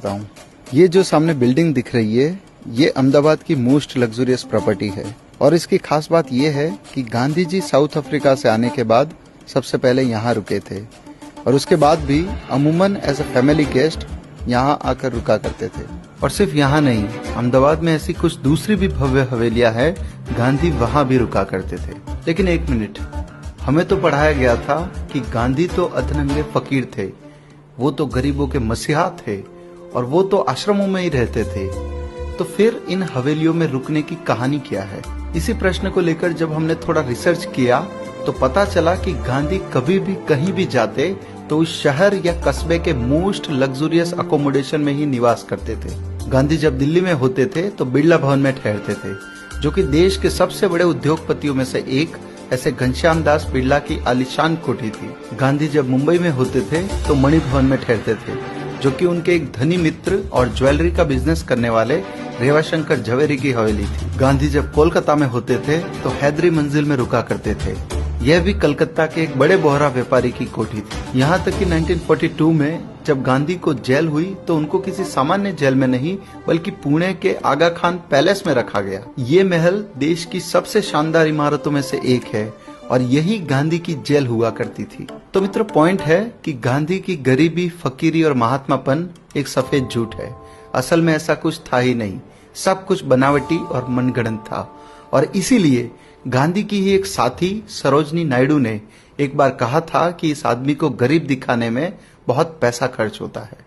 दिखाता हूँ। ये जो सामने बिल्डिंग दिख रही है, ये अहमदाबाद की मोस्ट लग्जरियस प्रॉपर्टी है और इसकी खास बात ये है कि गांधी जी साउथ अफ्रीका से आने के बाद सबसे पहले यहाँ रुके थे और उसके बाद भी अमूमन एज अ फैमिली गेस्ट यहाँ आकर रुका करते थे। और सिर्फ यहाँ नहीं, अहमदाबाद में ऐसी कुछ दूसरी भी भव्य हवेलियां हैं, गांधी वहाँ भी रुका करते थे। लेकिन एक मिनट, हमें तो पढ़ाया गया था कि गांधी तो अधनंगे फकीर थे, वो तो गरीबों के मसीहा थे और वो तो आश्रमों में ही रहते थे। तो फिर इन हवेलियों में रुकने की कहानी क्या है? इसी प्रश्न को लेकर जब हमने थोड़ा रिसर्च किया तो पता चला कि गांधी कभी भी कहीं भी जाते तो उस शहर या कस्बे के मोस्ट लग्जरियस अकोमोडेशन में ही निवास करते थे। गांधी जब दिल्ली में होते थे तो बिरला भवन में ठहरते थे, जो कि देश के सबसे बड़े उद्योगपतियों में से एक ऐसे घनश्याम दास बिरला की आलीशान कोठी थी। गांधी जब मुंबई में होते थे तो मणि भवन में ठहरते थे, जो कि उनके एक धनी मित्र और ज्वेलरी का बिजनेस करने वाले रेवाशंकर झवेरी की हवेली थी। गांधी जब कोलकाता में होते थे तो हैदरी मंजिल में रुका करते थे, यह भी कलकत्ता के एक बड़े बोहरा व्यापारी की कोठी थी। यहाँ तक कि 1942 में जब गांधी को जेल हुई तो उनको किसी सामान्य जेल में नहीं बल्कि पुणे के आगा खान पैलेस में रखा गया। ये महल देश की सबसे शानदार इमारतों में से एक है और यही गांधी की जेल हुआ करती थी। तो मित्रों, पॉइंट है कि गांधी की गरीबी, फकीरी और महात्मापन एक सफेद झूठ है। असल में ऐसा कुछ था ही नहीं, सब कुछ बनावटी और मनगढ़ंत था। और इसीलिए गांधी की ही एक साथी सरोजनी नायडू ने एक बार कहा था कि इस आदमी को गरीब दिखाने में बहुत पैसा खर्च होता है।